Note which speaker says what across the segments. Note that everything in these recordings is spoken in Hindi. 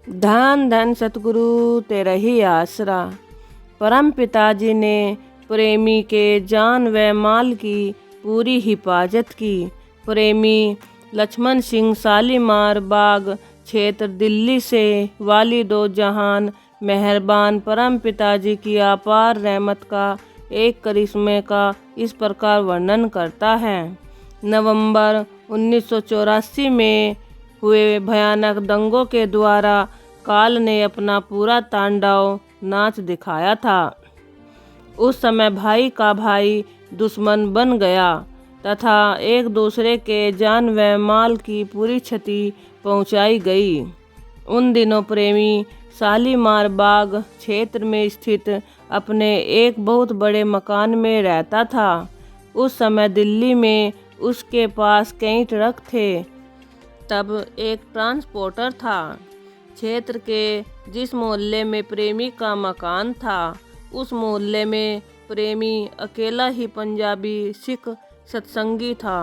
Speaker 1: धन धन सतगुरु तेरा ही आसरा। परम पिताजी ने प्रेमी के जान व माल की पूरी हिफाजत की। प्रेमी लक्ष्मण सिंह शालीमार बाग क्षेत्र दिल्ली से वालिदो जहान मेहरबान परम पिताजी की अपार रहमत का एक करिश्मे का इस प्रकार वर्णन करता है। नवंबर 1984 में हुए भयानक दंगों के द्वारा काल ने अपना पूरा तांडव नाच दिखाया था। उस समय भाई का भाई दुश्मन बन गया तथा एक दूसरे के जान व माल की पूरी क्षति पहुंचाई गई। उन दिनों प्रेमी शालीमार बाग क्षेत्र में स्थित अपने एक बहुत बड़े मकान में रहता था। उस समय दिल्ली में उसके पास कई ट्रक थे। तब एक ट्रांसपोर्टर था। क्षेत्र के जिस मोहल्ले में प्रेमी का मकान था, उस मोहल्ले में प्रेमी अकेला ही पंजाबी सिख सत्संगी था।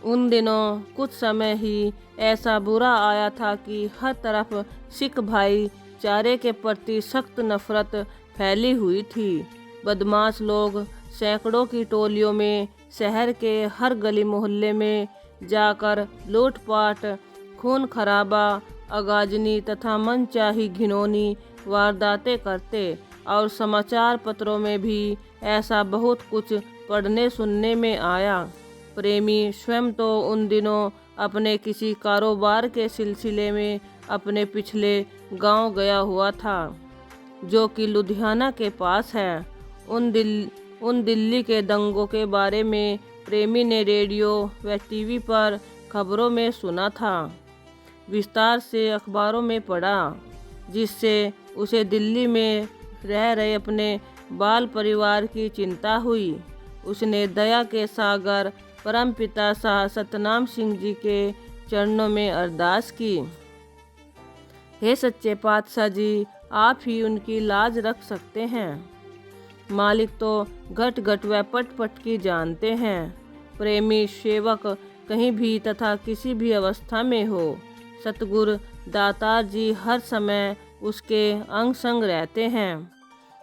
Speaker 1: उन दिनों कुछ समय ही ऐसा बुरा आया था कि हर तरफ सिख भाईचारे के प्रति सख्त नफरत फैली हुई थी। बदमाश लोग सैकड़ों की टोलियों में शहर के हर गली मोहल्ले में जाकर लूटपाट, खून खराबा, अगाजनी तथा मनचाही घिनौनी वारदातें करते और समाचार पत्रों में भी ऐसा बहुत कुछ पढ़ने सुनने में आया। प्रेमी स्वयं तो उन दिनों अपने किसी कारोबार के सिलसिले में अपने पिछले गांव गया हुआ था, जो कि लुधियाना के पास है। उन दिल्ली के दंगों के बारे में प्रेमी ने रेडियो व टीवी पर खबरों में सुना था, विस्तार से अखबारों में पढ़ा, जिससे उसे दिल्ली में रह रहे अपने बाल परिवार की चिंता हुई। उसने दया के सागर परमपिता शाह सतनाम सिंह जी के चरणों में अरदास की। हे सच्चे पातशाह जी, आप ही उनकी लाज रख सकते हैं। मालिक तो घट घट व पट पट की जानते हैं। प्रेमी सेवक कहीं भी तथा किसी भी अवस्था में हो, सतगुरु दातार जी हर समय उसके अंग संग रहते हैं।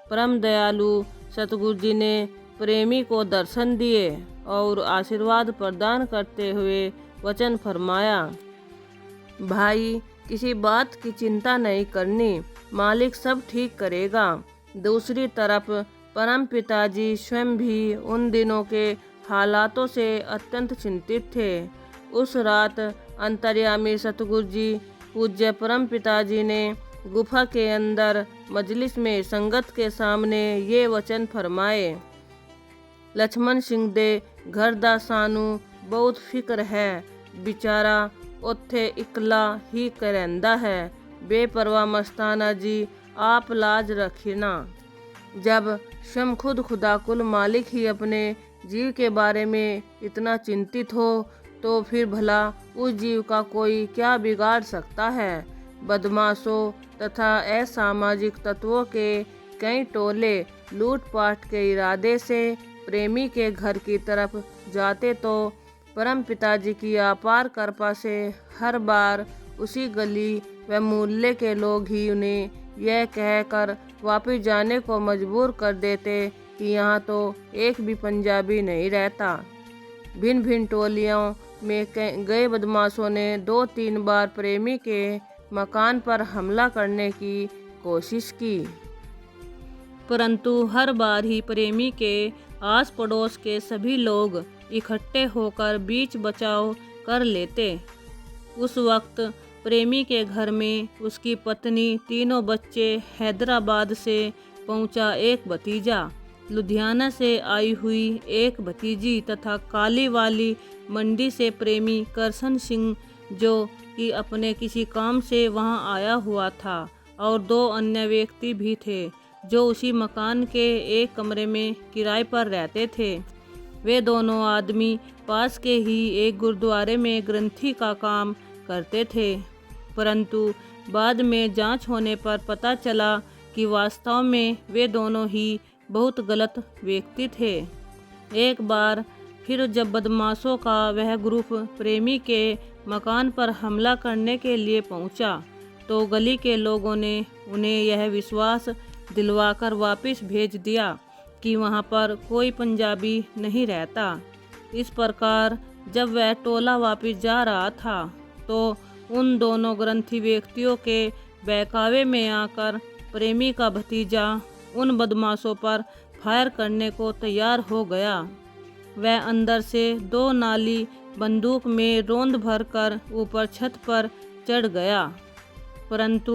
Speaker 1: परम दयालु सतगुरु जी ने प्रेमी को दर्शन दिए और आशीर्वाद प्रदान करते हुए वचन फरमाया, भाई किसी बात की चिंता नहीं करनी, मालिक सब ठीक करेगा। दूसरी तरफ परम पिताजी स्वयं भी उन दिनों के हालातों से अत्यंत चिंतित थे। उस रात अंतर्यामी सतगुरु जी पूज्य परम पिताजी ने गुफा के अंदर मजलिस में संगत के सामने ये वचन फरमाए, लक्ष्मण सिंह दे घर दा सानू बहुत फिक्र है, बेचारा उत्थे इकला ही करंदा है। बेपरवाह मस्ताना जी आप लाज रखना। जब स्वयं खुद खुदा कुल मालिक ही अपने जीव के बारे में इतना चिंतित हो, तो फिर भला उस जीव का कोई क्या बिगाड़ सकता है। बदमाशों तथा असामाजिक तत्वों के कई टोले लूटपाट के इरादे से प्रेमी के घर की तरफ जाते, तो परम पिताजी की अपार कृपा से हर बार उसी गली व मोहल्ले के लोग ही उन्हें यह कहकर वापस जाने को मजबूर कर देते कि यहाँ तो एक भी पंजाबी नहीं रहता। भिन्न भिन्न टोलियों में गए बदमाशों ने 2-3 बार प्रेमी के मकान पर हमला करने की कोशिश की, परंतु हर बार ही प्रेमी के आस पड़ोस के सभी लोग इकट्ठे होकर बीच बचाव कर लेते। उस वक्त प्रेमी के घर में उसकी पत्नी, तीनों बच्चे, हैदराबाद से पहुंचा एक भतीजा, लुधियाना से आई हुई एक भतीजी तथा काली वाली मंडी से प्रेमी करसन सिंह, जो कि अपने किसी काम से वहां आया हुआ था, और 2 अन्य व्यक्ति भी थे जो उसी मकान के एक कमरे में किराए पर रहते थे। वे दोनों आदमी पास के ही एक गुरुद्वारे में ग्रंथी का काम करते थे, परंतु बाद में जांच होने पर पता चला कि वास्तव में वे दोनों ही बहुत गलत व्यक्ति थे। एक बार फिर जब बदमाशों का वह ग्रुप प्रेमी के मकान पर हमला करने के लिए पहुंचा, तो गली के लोगों ने उन्हें यह विश्वास दिलवाकर वापस भेज दिया कि वहाँ पर कोई पंजाबी नहीं रहता। इस प्रकार जब वह टोला वापस जा रहा था तो उन दोनों ग्रंथी व्यक्तियों के बहकावे में आकर प्रेमी का भतीजा उन बदमाशों पर फायर करने को तैयार हो गया। वह अंदर से 2 नाली बंदूक में रोंद भरकर ऊपर छत पर चढ़ गया, परंतु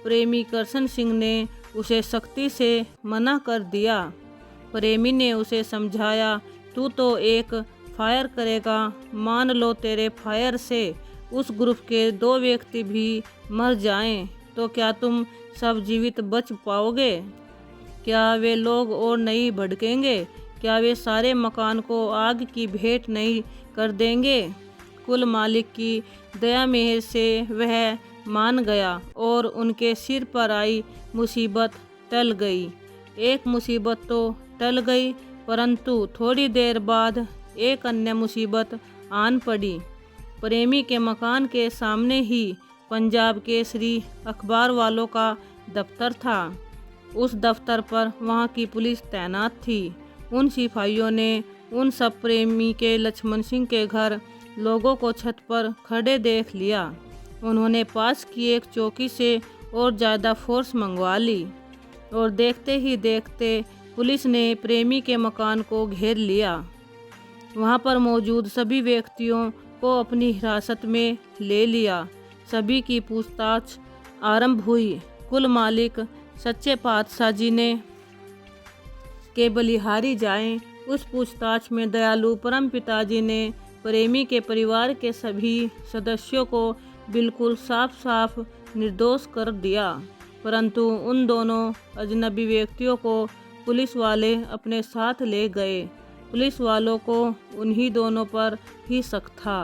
Speaker 1: प्रेमी करशन सिंह ने उसे सख्ती से मना कर दिया। प्रेमी ने उसे समझाया, तू तो एक फायर करेगा, मान लो तेरे फायर से उस ग्रुप के 2 व्यक्ति भी मर जाएं तो क्या तुम सब जीवित बच पाओगे? क्या वे लोग और नहीं भड़केंगे? क्या वे सारे मकान को आग की भेंट नहीं कर देंगे? कुल मालिक की दया मेहर से वह मान गया और उनके सिर पर आई मुसीबत टल गई। एक मुसीबत तो टल गई, परंतु थोड़ी देर बाद एक अन्य मुसीबत आन पड़ी। प्रेमी के मकान के सामने ही पंजाब केसरी अखबार वालों का दफ्तर था। उस दफ्तर पर वहाँ की पुलिस तैनात थी। उन सिपाहियों ने उन सब प्रेमी के लक्ष्मण सिंह के घर लोगों को छत पर खड़े देख लिया। उन्होंने पास की एक चौकी से और ज़्यादा फोर्स मंगवा ली और देखते ही देखते पुलिस ने प्रेमी के मकान को घेर लिया। वहाँ पर मौजूद सभी व्यक्तियों को अपनी हिरासत में ले लिया। सभी की पूछताछ आरंभ हुई। कुल मालिक सच्चे पातशाह जी ने के बलिहारी जाएं। उस पूछताछ में दयालु परम पिताजी ने प्रेमी के परिवार के सभी सदस्यों को बिल्कुल साफ साफ निर्दोष कर दिया, परंतु उन दोनों अजनबी व्यक्तियों को पुलिस वाले अपने साथ ले गए। पुलिस वालों को उन्हीं दोनों पर ही शक था।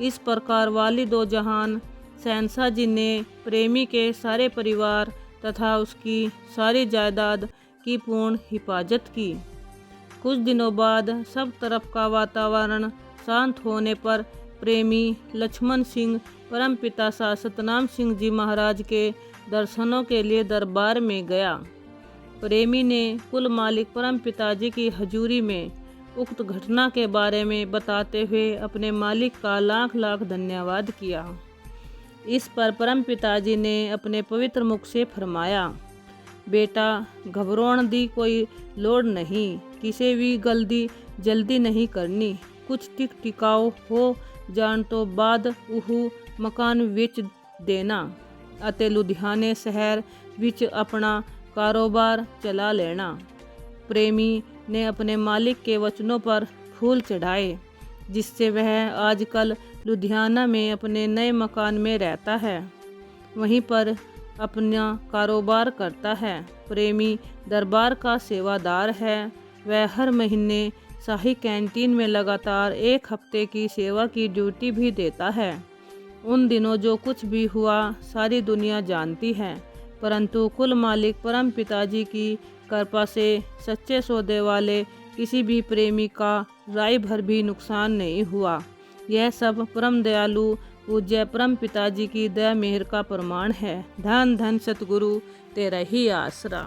Speaker 1: इस प्रकार वाली दो जहान शहंशाह जी ने प्रेमी के सारे परिवार तथा उसकी सारी जायदाद की पूर्ण हिफाजत की। कुछ दिनों बाद सब तरफ का वातावरण शांत होने पर प्रेमी लक्ष्मण सिंह परमपिता शाह सतनाम सिंह जी महाराज के दर्शनों के लिए दरबार में गया। प्रेमी ने कुल मालिक परम पिताजी की हजूरी में उक्त घटना के बारे में बताते हुए अपने मालिक का लाख लाख धन्यवाद किया। इस पर परम पिताजी ने अपने पवित्र मुख से फरमाया, बेटा घबराने दी कोई लोड़ नहीं, किसी भी गलती जल्दी नहीं करनी, कुछ टिक टिकाओ हो जान तो बाद उहू मकान विच देना ਅਤੇ ਲੁਧਿਆਣੇ शहर विच अपना कारोबार चला लेना। प्रेमी ने अपने मालिक के वचनों पर फूल चढ़ाए, जिससे वह आजकल लुधियाना में अपने नए मकान में रहता है, वहीं पर अपना कारोबार करता है। प्रेमी दरबार का सेवादार है। वह हर महीने शाही कैंटीन में लगातार 1 हफ्ते की सेवा की ड्यूटी भी देता है। उन दिनों जो कुछ भी हुआ सारी दुनिया जानती है, परंतु कुल मालिक परम पिताजी की कृपा से सच्चे सौदे वाले किसी भी प्रेमी का राय भर भी नुकसान नहीं हुआ। यह सब परम दयालु पूज्य परम पिताजी की दया मेहर का प्रमाण है। धन धन सतगुरु तेरा ही आसरा।